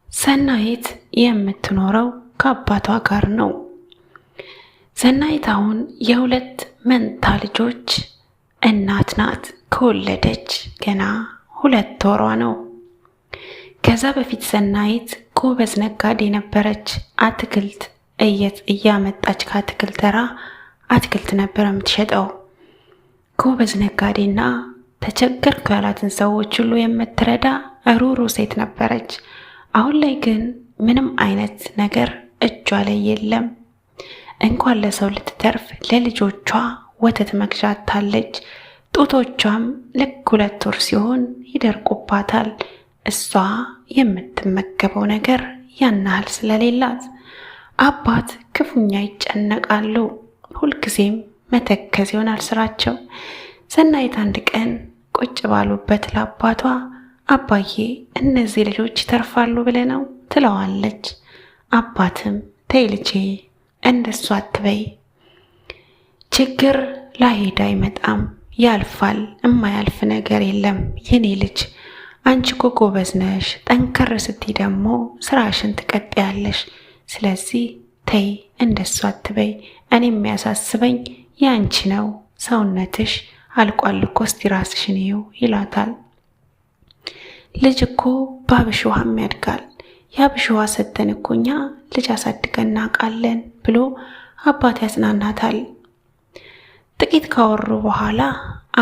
ሰናይት የምትኖረው ከአባቷ ጋር ነው። ሰናይት አሁን የሁለት መንታ ልጆች እናት ናት። ከወለደች ገና 2 ወሯ ነው። ከዛ በፊት ሰናይት ጎበዝ ነጋዴ ነበረች። አትክልት እያመጣች ከአትክልት ተራ አትክልት ነበር የምትሸጠው። ጎበዝ ነጋዴና ተቸገርኩ ያላትን ሰዎች ሁሉ የምትረዳ ሩሩ ሴት ነበረች። አሁን ላይ ግን ምንም አይነት ነገር እጇ ላይ የለም። እንኳን ለሰው ልትተርፍ ለልጆቿ ወተት መግዣ አታለች። ጡቶቿም ልክ 2 ወር ሲሆን ይደርቁባታል። እሷ የምትመገበው ነገር ያናል ስለሌላት አባት ክፉኛ ይጨነቃሉ። ሁልጊዜም መተከዝ ይሆናል ስራቸው። ሰናይት አንድ ቀን ቁጭ ባሉበት ለአባቷ አባዬ እነዚህ ልጆች ይተርፋሉ ብለህ ነው ትለዋለች። አባትም ተይ ልጄ እንደሱ አትበይ፣ ችግር ላይሄድ አይመጣም፣ ያልፋል፣ እማያልፍ ነገር የለም የኔ ልጅ። አንቺ እኮ ጎበዝ ነሽ፣ ጠንከር ስትይ ደግሞ ስራሽን ትቀጥያለሽ። ስለዚህ ተይ እንደሱ አትበይ፣ እኔ የሚያሳስበኝ ያንቺ ነው፣ ሰውነትሽ አልቋል እኮ እስቲ ራስሽን ይው ይላታል። ልጅ እኮ በአብሽ ውሃም ያድጋል፣ የአብሽ ውሃ ሰተን እኮ እኛ ልጅ አሳድገን እናውቃለን ብሎ አባት ያጽናናታል። ጥቂት ካወሩ በኋላ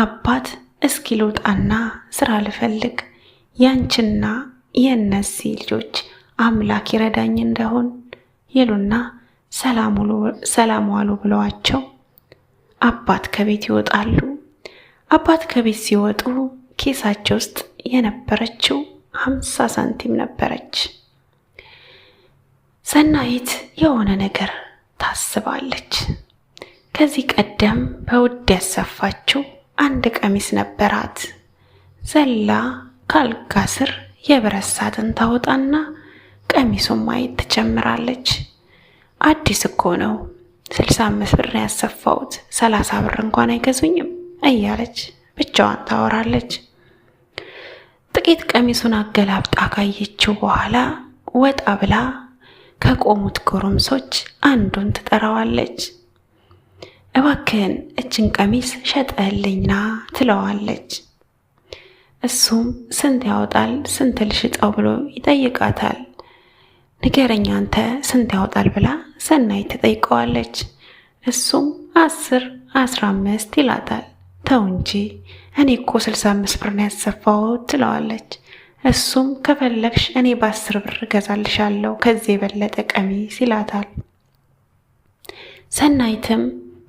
አባት እስኪ ልውጣና ስራ ልፈልግ፣ ያንቺና የእነዚህ ልጆች አምላክ ይረዳኝ እንደሆን ይሉና ሰላም ዋሉ ብለዋቸው አባት ከቤት ይወጣሉ። አባት ከቤት ሲወጡ ኪሳቸው ውስጥ የነበረችው 50 ሳንቲም ነበረች። ሰናይት የሆነ ነገር ታስባለች። ከዚህ ቀደም በውድ ያሰፋችው አንድ ቀሚስ ነበራት። ዘላ ካልጋ ስር የብረት ሳጥን ታወጣና ቀሚሱን ማየት ትጀምራለች። አዲስ እኮ ነው፣ 65 ብር ያሰፋሁት፣ 30 ብር እንኳን አይገዙኝም እያለች ብቻዋን ታወራለች። ጥቂት ቀሚሱን አገላብጣ ካየችው በኋላ ወጣ ብላ ከቆሙት ጎረምሶች አንዱን ትጠራዋለች። እባክህን እችን ቀሚስ ሸጠህልኝና ትለዋለች። እሱም ስንት ያወጣል፣ ስንት ልሽጠው ብሎ ይጠይቃታል። ንገረኝ አንተ ስንት ያወጣል ብላ ሰናይት ትጠይቀዋለች። እሱም 10፣ 15 ይላታል። ተው እንጂ እኔ እኮ 65 ብር ነው ያሰፋሁት ትለዋለች። እሱም ከፈለግሽ እኔ በ10 ብር እገዛልሻለሁ ከዚህ የበለጠ ቀሚስ ይላታል። ሰናይትም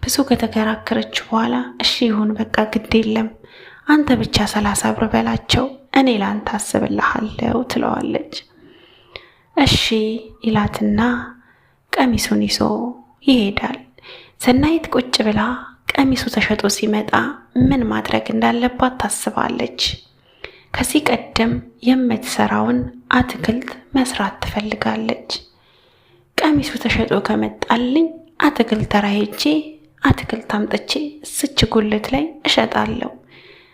ብዙ ከተከራከረች በኋላ እሺ ይሁን በቃ ግድ የለም አንተ ብቻ 30 ብር በላቸው እኔ ላንተ አስብልሃለሁ ትለዋለች። እሺ ይላትና ቀሚሱን ይዞ ይሄዳል። ሰናይት ቁጭ ብላ ቀሚሱ ተሸጦ ሲመጣ ምን ማድረግ እንዳለባት ታስባለች። ከዚህ ቀደም የምትሰራውን አትክልት መስራት ትፈልጋለች። ቀሚሱ ተሸጦ ከመጣልኝ አትክልት ተራ ሄጄ አትክልት አምጥቼ ስች ጉልት ላይ እሸጣለሁ፣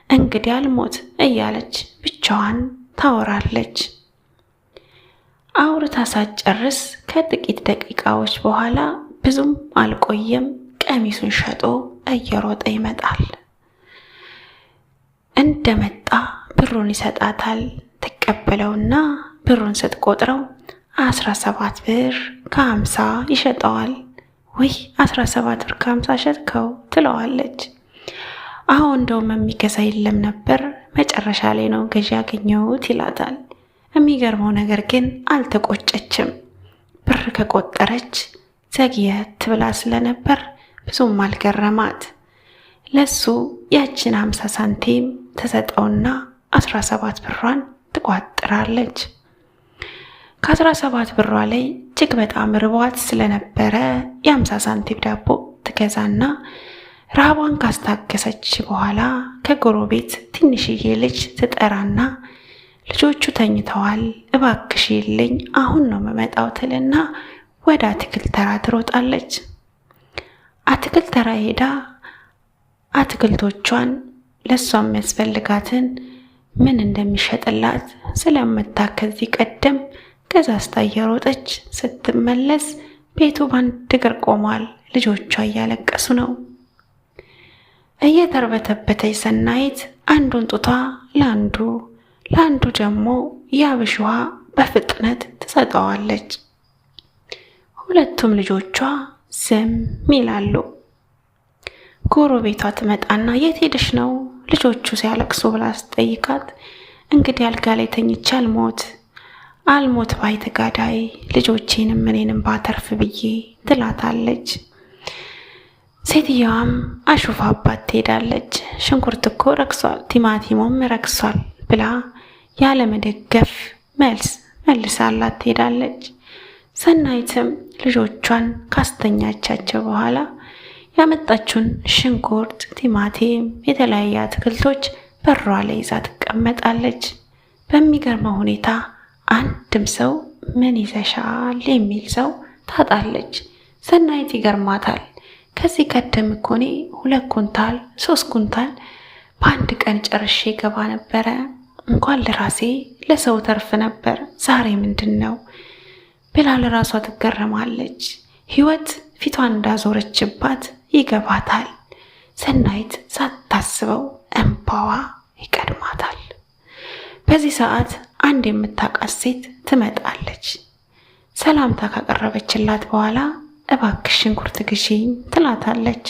እንግዲህ አልሞት እያለች ብቻዋን ታወራለች። አውርታ ሳትጨርስ ከጥቂት ደቂቃዎች በኋላ ብዙም አልቆየም፣ ቀሚሱን ሸጦ እየሮጠ ይመጣል። እንደመጣ ብሩን ይሰጣታል። ትቀበለውና ብሩን ስትቆጥረው 17 ብር ከ50 ይሸጠዋል። ወይ 17 ብር ከ50 ሸጥከው ትለዋለች። አሁን እንደውም የሚገዛ የለም ነበር፣ መጨረሻ ላይ ነው ገዢ ያገኘሁት ይላታል። የሚገርመው ነገር ግን አልተቆጨችም። ብር ከቆጠረች ዘግየት ብላ ስለነበር ብዙም አልገረማት። ለሱ ያችን 50 ሳንቲም ተሰጠውና 17 ብሯን ትቋጥራለች። ከ17 ብሯ ላይ እጅግ በጣም ርቧት ስለነበረ የ50 ሳንቲም ዳቦ ትገዛና ረሃቧን ካስታገሰች በኋላ ከጎረቤት ትንሽዬ ልጅ ትጠራና ልጆቹ ተኝተዋል፣ እባክሽ ይልኝ አሁን ነው መመጣው ትልና ወደ አትክልት ተራ ትሮጣለች። አትክልት ተራ ሄዳ አትክልቶቿን ለሷ የሚያስፈልጋትን ምን እንደሚሸጥላት ስለምታከዚ ቀደም ገዛዝታ እየሮጠች ስትመለስ ቤቱ በአንድ እግር ቆሟል። ልጆቿ እያለቀሱ ነው። እየተርበተበተች ሰናይት አንዱን ጡቷ ለአንዱ ደግሞ የአብሽ ውሃ በፍጥነት ትሰጠዋለች። ሁለቱም ልጆቿ ዝም ይላሉ። ጎረቤቷ ትመጣና የት ሄደሽ ነው ልጆቹ ሲያለቅሱ ብላ ስትጠይቃት እንግዲህ አልጋ ላይ ተኝቼ አልሞት ባይ ተጋዳይ ልጆቼንም እኔንም ባተርፍ ብዬ ትላታለች። ሴትየዋም አሹፋባት ትሄዳለች። ሽንኩርት እኮ ረክሷል፣ ቲማቲሙም ረክሷል ብላ ያለ መደገፍ መልሳላት ትሄዳለች። ሰናይትም ልጆቿን ካስተኛቻቸው በኋላ ያመጣችውን ሽንኩርት፣ ቲማቲም፣ የተለያዩ አትክልቶች በሯ ላይ ይዛ ትቀመጣለች። በሚገርመው ሁኔታ አንድም ሰው ምን ይዘሻል የሚል ሰው ታጣለች። ሰናይት ይገርማታል። ከዚህ ቀደም እኮ እኔ 2 ኩንታል 3 ኩንታል በአንድ ቀን ጨርሼ ገባ ነበረ። እንኳን ለራሴ ለሰው ተርፍ ነበር። ዛሬ ምንድን ነው ብላ ለራሷ ትገረማለች። ህይወት ፊቷን እንዳዞረችባት ይገባታል። ሰናይት ሳታስበው እንባዋ ይቀድማታል። በዚህ ሰዓት አንድ የምታውቃት ሴት ትመጣለች። ሰላምታ ካቀረበችላት በኋላ እባክሽ ሽንኩርት ግዢኝ ትላታለች።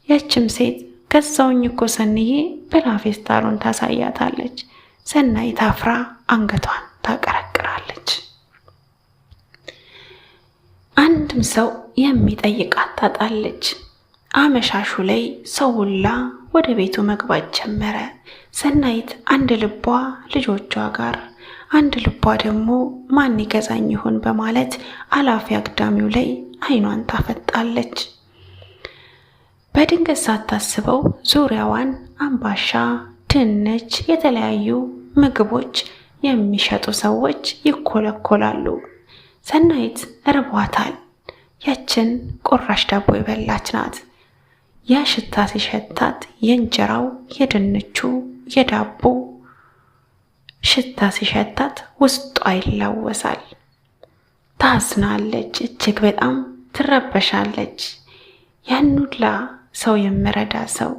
ያችም ሴት ገዛውኝ እኮ ሰንዬ ብላ ፌስታሉን ታሳያታለች። ሰናይት አፍራ አንገቷን ታቀረቅራለች። አንድም ሰው የሚጠይቃት ታጣለች። አመሻሹ ላይ ሰው ሁላ ወደ ቤቱ መግባት ጀመረ። ሰናይት አንድ ልቧ ልጆቿ ጋር፣ አንድ ልቧ ደግሞ ማን ይገዛኝ ይሆን በማለት አላፊ አግዳሚው ላይ አይኗን ታፈጣለች። በድንገት ሳታስበው ዙሪያዋን አምባሻ፣ ድንች፣ የተለያዩ ምግቦች የሚሸጡ ሰዎች ይኮለኮላሉ። ሰናይት እርቧታል። ያችን ቁራሽ ዳቦ የበላች ናት። ያ ሽታ ሲሸታት የእንጀራው፣ የድንቹ፣ የዳቦ ሽታ ሲሸታት ውስጧ ይላወሳል። ታዝናለች። እጅግ በጣም ትረበሻለች። ያን ሁላ ሰው የምረዳ ሰው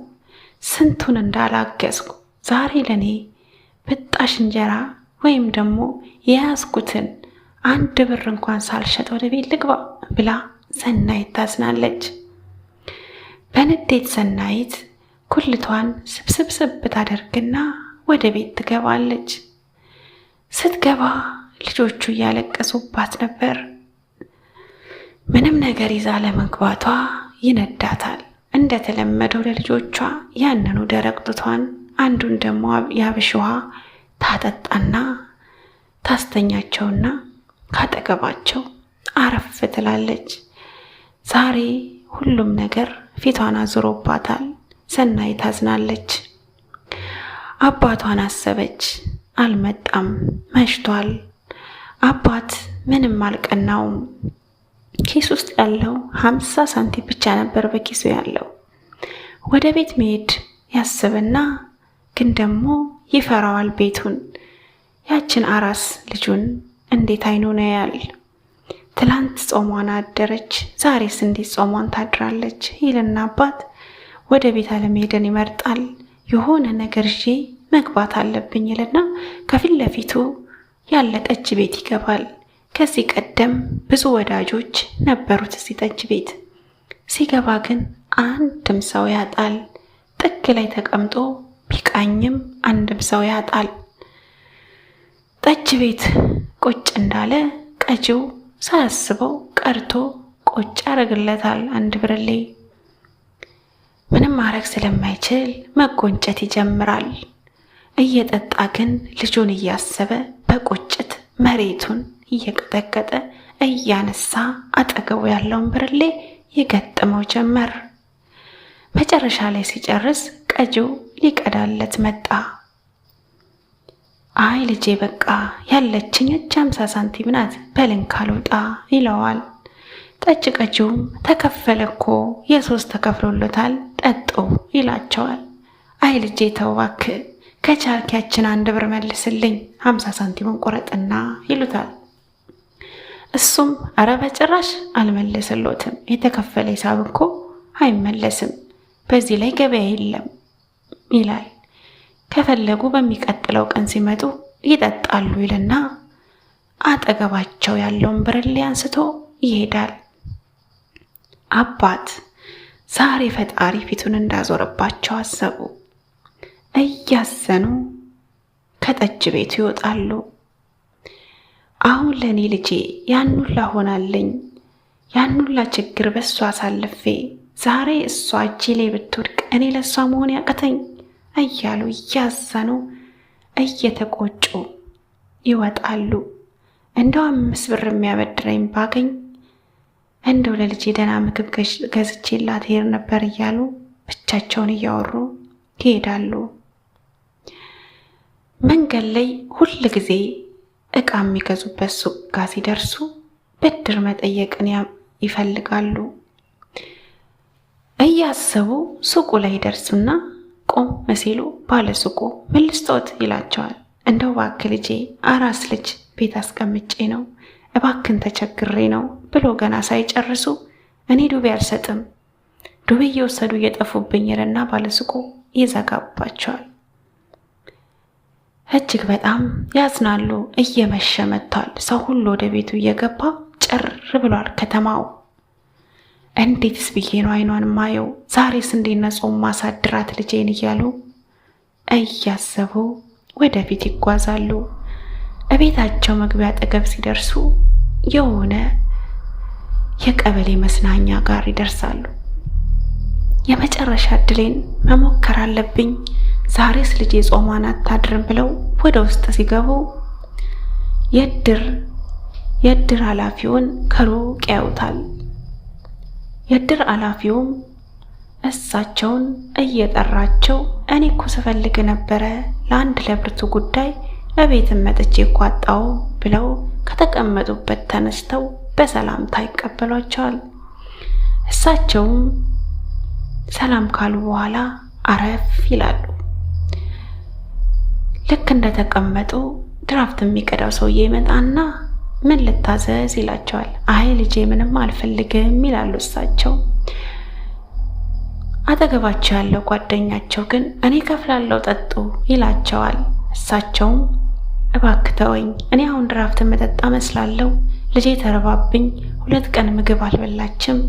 ስንቱን እንዳላገዝኩ ዛሬ ለኔ ብጣሽ እንጀራ ወይም ደግሞ የያዝኩትን 1 ብር እንኳን ሳልሸጥ ወደ ቤት ልግባ ብላ ሰናይት ታዝናለች። በንዴት ሰናይት ኩልቷን ስብስብ ታደርግና ወደ ቤት ትገባለች። ስትገባ ልጆቹ እያለቀሱባት ነበር። ምንም ነገር ይዛ ለመግባቷ ይነዳታል። እንደተለመደው ለልጆቿ ያንኑ ደረቅ ጡቷን አንዱን ደግሞ የአብሽ ውሃ ታጠጣና ታስተኛቸውና ካጠገባቸው አረፍ ትላለች። ዛሬ ሁሉም ነገር ፊቷን አዙሮባታል። ሰናይት ታዝናለች። አባቷን አሰበች። አልመጣም፣ መሽቷል። አባት ምንም አልቀናውም። ኪስ ውስጥ ያለው 50 ሳንቲም ብቻ ነበር በኪሱ ያለው። ወደ ቤት መሄድ ያስብና ግን ደግሞ ይፈራዋል ቤቱን። ያችን አራስ ልጁን እንዴት አይኑ ነው ያል። ትላንት ጾሟን አደረች፣ ዛሬስ እንዴት ጾሟን ታድራለች ይልና አባት ወደ ቤት አለመሄድን ይመርጣል። የሆነ ነገር ይዤ መግባት አለብኝ ይልና ከፊት ለፊቱ ያለ ጠጅ ቤት ይገባል። ከዚህ ቀደም ብዙ ወዳጆች ነበሩት እዚህ ጠጅ ቤት። ሲገባ ግን አንድም ሰው ያጣል። ጥግ ላይ ተቀምጦ ቢቃኝም አንድም ሰው ያጣል። ጠጅ ቤት ቁጭ እንዳለ ቀጂው ሳያስበው ቀርቶ ቁጭ ያደርግለታል 1 ብርሌ። ምንም ማድረግ ስለማይችል መጎንጨት ይጀምራል። እየጠጣ ግን ልጁን እያሰበ በቁጭት መሬቱን እየቀጠቀጠ እያነሳ አጠገቡ ያለውን ብርሌ ይገጥመው ጀመር። መጨረሻ ላይ ሲጨርስ ቀጂው ሊቀዳለት መጣ። አይ ልጄ በቃ ያለችኝ 50 ሳንቲም ናት፣ በልንካ ልውጣ ይለዋል። ጠጅ ቀጂውም ተከፈለ እኮ የ3 ተከፍሎለታል ጠጡ ይላቸዋል። አይ ልጄ ተው እባክህ ከቻልክ ያችን 1 ብር መልስልኝ 50 ሳንቲሙን ቆረጥና ይሉታል። እሱም አረ በጭራሽ አልመለሰሎትም፣ የተከፈለ ሂሳብ እኮ አይመለስም፣ በዚህ ላይ ገበያ የለም ይላል። ከፈለጉ በሚቀጥለው ቀን ሲመጡ ይጠጣሉ ይልና አጠገባቸው ያለውን ብርሌ አንስቶ ይሄዳል። አባት ዛሬ ፈጣሪ ፊቱን እንዳዞረባቸው አሰቡ። እያዘኑ ከጠጅ ቤቱ ይወጣሉ። አሁን ለእኔ ልጄ ያኑላ ሆናለኝ፣ ያኑላ ችግር በእሷ አሳልፌ ዛሬ እሷ እጄ ላይ ብትወድቅ እኔ ለእሷ መሆን ያቅተኝ እያሉ እያዘኑ እየተቆጩ ይወጣሉ። እንደው 5 ብር የሚያበድረኝ ባገኝ እንደው ለልጄ ደህና ምግብ ገዝቼላት ሄድ ነበር እያሉ ብቻቸውን እያወሩ ይሄዳሉ። መንገድ ላይ ሁል ጊዜ እቃ የሚገዙበት ሱቅ ጋር ሲደርሱ ብድር መጠየቅን ይፈልጋሉ። እያሰቡ ሱቁ ላይ ደርሱና ቆም ሲሉ ባለሱቁ ምን ልስጦት ይላቸዋል። እንደው እባክህ ልጄ አራስ ልጅ ቤት አስቀምጬ ነው፣ እባክን ተቸግሬ ነው ብሎ ገና ሳይጨርሱ እኔ ዱቤ አልሰጥም፣ ዱቤ እየወሰዱ እየጠፉብኝ ይልና ባለሱቁ ይዘጋባቸዋል። እጅግ በጣም ያዝናሉ። እየመሸ መጥቷል። ሰው ሁሉ ወደ ቤቱ እየገባ ጭር ብሏል ከተማው። እንዴትስ ብዬ ነው አይኗን ማየው? ዛሬስ እንዴት ነው ጾም ማሳድራት ልጄን እያሉ እያሰቡ ወደፊት ይጓዛሉ። እቤታቸው መግቢያ አጠገብ ሲደርሱ የሆነ የቀበሌ መዝናኛ ጋር ይደርሳሉ። የመጨረሻ እድሌን መሞከር አለብኝ፣ ዛሬስ ልጄ ጾሟን አታድርም ብለው ወደ ውስጥ ሲገቡ የእድር ኃላፊውን ከሩቅ ያዩታል። የእድር ኃላፊውም እሳቸውን እየጠራቸው እኔ እኮ ስፈልግ ነበረ ለአንድ ለብርቱ ጉዳይ እቤትም መጥቼ እኮ አጣሁ ብለው ከተቀመጡበት ተነስተው በሰላምታ ይቀበሏቸዋል። እሳቸውም ሰላም ካሉ በኋላ አረፍ ይላሉ። ልክ እንደተቀመጡ ድራፍት የሚቀዳው ሰውዬ ይመጣና ምን ልታዘዝ ይላቸዋል። አይ ልጄ ምንም አልፈልግም ይላሉ እሳቸው። አጠገባቸው ያለው ጓደኛቸው ግን እኔ ከፍላለሁ ጠጡ ይላቸዋል። እሳቸውም እባክህ ተወኝ፣ እኔ አሁን ድራፍት መጠጣ መስላለሁ፣ ልጄ ተረባብኝ፣ 2 ቀን ምግብ አልበላችም፣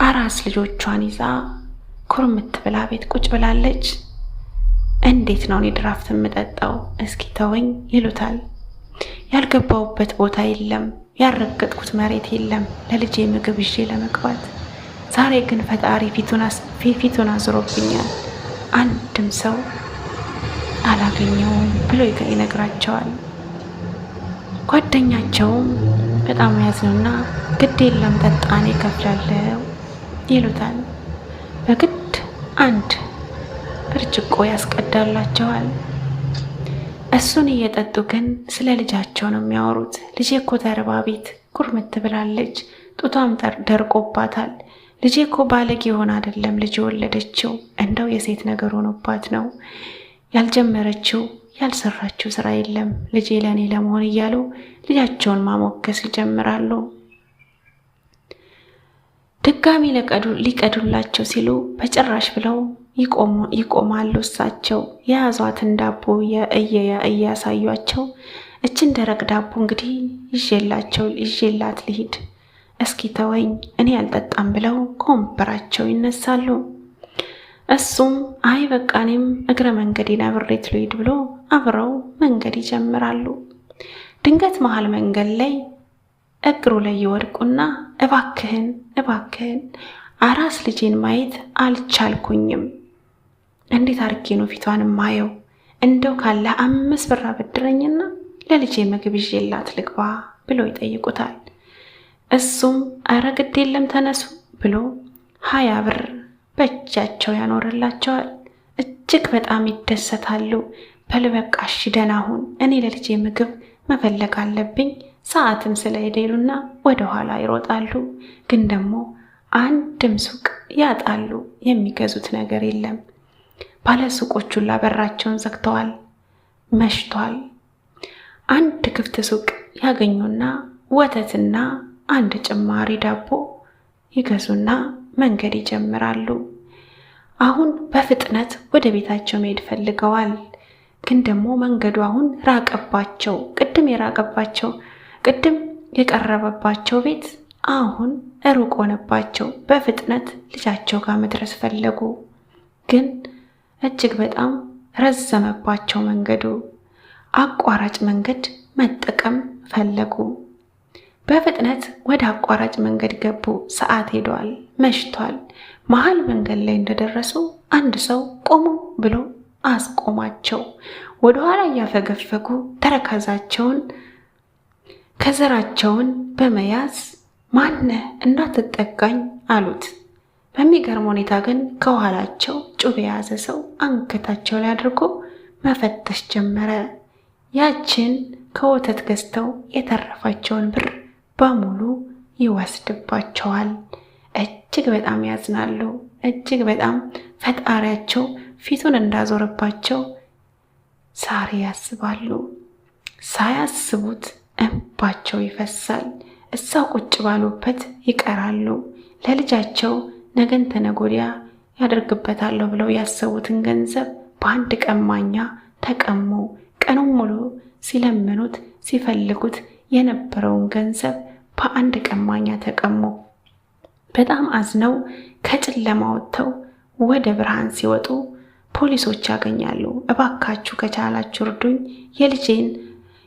አራስ ልጆቿን ይዛ ኩርምት ብላ ቤት ቁጭ ብላለች፣ እንዴት ነው እኔ ድራፍት የምጠጣው? እስኪ ተወኝ ይሉታል። ያልገባውበት ቦታ የለም፣ ያልረገጥኩት መሬት የለም ለልጄ ምግብ ይዤ ለመግባት። ዛሬ ግን ፈጣሪ ፊቱን አዝሮብኛል፣ አንድም ሰው አላገኘውም ብሎ ይነግራቸዋል። ጓደኛቸውም በጣም ያዝኑና ግድ የለም ጠጣ እኔ እከፍላለሁ ይሉታል። በግድ አንድ ብርጭቆ ያስቀዳላቸዋል። እሱን እየጠጡ ግን ስለ ልጃቸው ነው የሚያወሩት። ልጄ እኮ ተርባ ቤት ኩርምት ብላለች፣ ጡቷም ደርቆባታል። ልጄ እኮ ባለጌ ሆና አይደለም ልጅ ወለደችው፣ እንደው የሴት ነገር ሆኖባት ነው። ያልጀመረችው ያልሰራችው ስራ የለም ልጄ ለኔ ለመሆን እያሉ ልጃቸውን ማሞገስ ይጀምራሉ። ድጋሚ ሊቀዱላቸው ሲሉ በጭራሽ ብለው ይቆማሉ። እሳቸው የያዟትን ዳቦ እያሳዩቸው እችን ደረቅ ዳቦ እንግዲህ ይዤላት ልሂድ፣ እስኪ ተወኝ እኔ አልጠጣም ብለው ከወንበራቸው ይነሳሉ። እሱም አይ በቃ እኔም እግረ መንገዴን አብሬት ልሂድ ብሎ አብረው መንገድ ይጀምራሉ። ድንገት መሃል መንገድ ላይ እግሩ ላይ ይወድቁና እባክህን አራስ ልጄን ማየት አልቻልኩኝም፣ እንዴት አርጌ ነው ፊቷን ማየው? እንደው ካለ 5 ብር አበድረኝና ለልጄ ምግብ ይዤላት ልግባ ብሎ ይጠይቁታል። እሱም አረ ግድ የለም ተነሱ ብሎ 20 ብር በእጃቸው ያኖርላቸዋል። እጅግ በጣም ይደሰታሉ። በልበቃ እሺ ደህና ሁን፣ እኔ ለልጄ ምግብ መፈለግ አለብኝ፣ ሰዓትም ስለሄደሉና ወደ ኋላ ይሮጣሉ። ግን ደግሞ አንድም ሱቅ ያጣሉ፣ የሚገዙት ነገር የለም። ባለሱቆች ሁላ በራቸውን ዘግተዋል፣ መሽቷል። አንድ ክፍት ሱቅ ያገኙና ወተትና አንድ ጭማሪ ዳቦ ይገዙና መንገድ ይጀምራሉ። አሁን በፍጥነት ወደ ቤታቸው መሄድ ፈልገዋል። ግን ደግሞ መንገዱ አሁን ራቀባቸው። ቅድም የቀረበባቸው ቤት አሁን ሩቅ ሆነባቸው። በፍጥነት ልጃቸው ጋር መድረስ ፈለጉ። ግን እጅግ በጣም ረዘመባቸው መንገዱ። አቋራጭ መንገድ መጠቀም ፈለጉ። በፍጥነት ወደ አቋራጭ መንገድ ገቡ። ሰዓት ሄዷል፣ መሽቷል። መሃል መንገድ ላይ እንደደረሱ አንድ ሰው ቆሙ ብሎ አስቆማቸው። ወደ ኋላ እያፈገፈጉ ተረከዛቸውን ከዘራቸውን በመያዝ ማነህ እንዳትጠጋኝ አሉት። በሚገርም ሁኔታ ግን ከኋላቸው ጩቤ የያዘ ሰው አንገታቸው ላይ አድርጎ መፈተሽ ጀመረ። ያችን ከወተት ገዝተው የተረፋቸውን ብር በሙሉ ይወስድባቸዋል። እጅግ በጣም ያዝናሉ። እጅግ በጣም ፈጣሪያቸው ፊቱን እንዳዞረባቸው ዛሬ ያስባሉ። ሳያስቡት እንባቸው ይፈሳል። እዛው ቁጭ ባሉበት ይቀራሉ። ለልጃቸው ነገን ተነጎዲያ ያደርግበታለሁ ብለው ያሰቡትን ገንዘብ በአንድ ቀማኛ ተቀሙ። ቀኑን ሙሉ ሲለምኑት ሲፈልጉት የነበረውን ገንዘብ በአንድ ቀማኛ ተቀሙ። በጣም አዝነው ከጨለማ ወጥተው ወደ ብርሃን ሲወጡ ፖሊሶች ያገኛሉ። እባካችሁ ከቻላችሁ እርዱኝ፣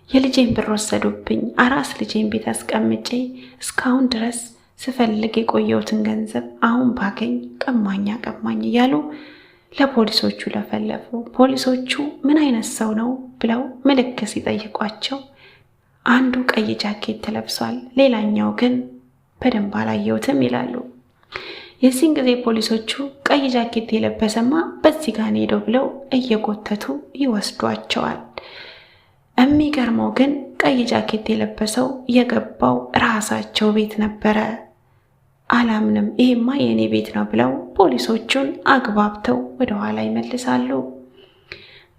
የልጄን ብር ወሰዱብኝ። አራስ ልጄን ቤት አስቀምጬ እስካሁን ድረስ ስፈልግ የቆየሁትን ገንዘብ አሁን ባገኝ ቀማኛ እያሉ ለፖሊሶቹ ለፈለፉ። ፖሊሶቹ ምን አይነት ሰው ነው ብለው ምልክት ሲጠይቋቸው አንዱ ቀይ ጃኬት ተለብሷል፣ ሌላኛው ግን በደንብ አላየሁትም ይላሉ። የዚህን ጊዜ ፖሊሶቹ ቀይ ጃኬት የለበሰማ በዚህ ጋር ሄደው ብለው እየጎተቱ ይወስዷቸዋል። የሚገርመው ግን ቀይ ጃኬት የለበሰው የገባው ራሳቸው ቤት ነበረ። አላምንም፣ ይሄማ የኔ ቤት ነው ብለው ፖሊሶቹን አግባብተው ወደ ኋላ ይመልሳሉ።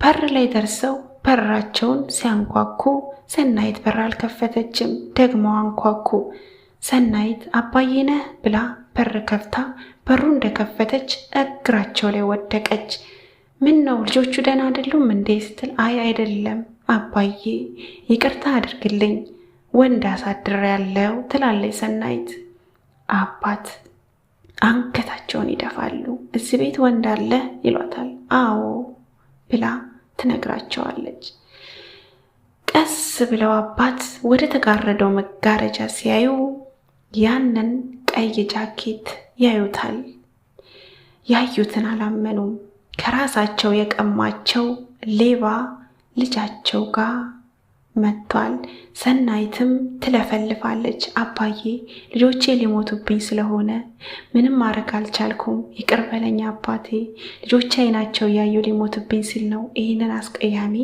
በር ላይ ደርሰው በራቸውን ሲያንኳኩ ሰናይት በር አልከፈተችም። ደግሞ አንኳኩ። ሰናይት አባዬ ነህ ብላ በር ከፍታ በሩ እንደከፈተች እግራቸው ላይ ወደቀች። ምን ነው ልጆቹ ደህና አይደሉም እንዴ ስትል አይ አይደለም አባዬ ይቅርታ አድርግልኝ ወንድ አሳድሬያለሁ ትላለች ሰናይት። አባት አንገታቸውን ይደፋሉ። እዚህ ቤት ወንድ አለ ይሏታል። አዎ ብላ ትነግራቸዋለች። ቀስ ብለው አባት ወደ ተጋረደው መጋረጃ ሲያዩ ያንን ቀይ ጃኬት ያዩታል። ያዩትን አላመኑም። ከራሳቸው የቀማቸው ሌባ ልጃቸው ጋር መጥቷል። ሰናይትም ትለፈልፋለች። አባዬ ልጆቼ ሊሞቱብኝ ስለሆነ ምንም ማድረግ አልቻልኩም፣ ይቅር በለኝ አባቴ፣ ልጆቼ አይናቸው እያዩ ሊሞቱብኝ ሲል ነው ይህንን አስቀያሚ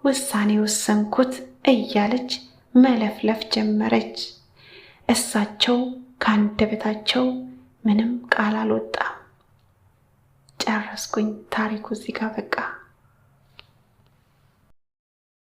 ውሳኔ ወሰንኩት እያለች መለፍለፍ ጀመረች። እሳቸው ከአንደበታቸው ምንም ቃል አልወጣም። ጨረስኩኝ። ታሪኩ እዚህ ጋር በቃ።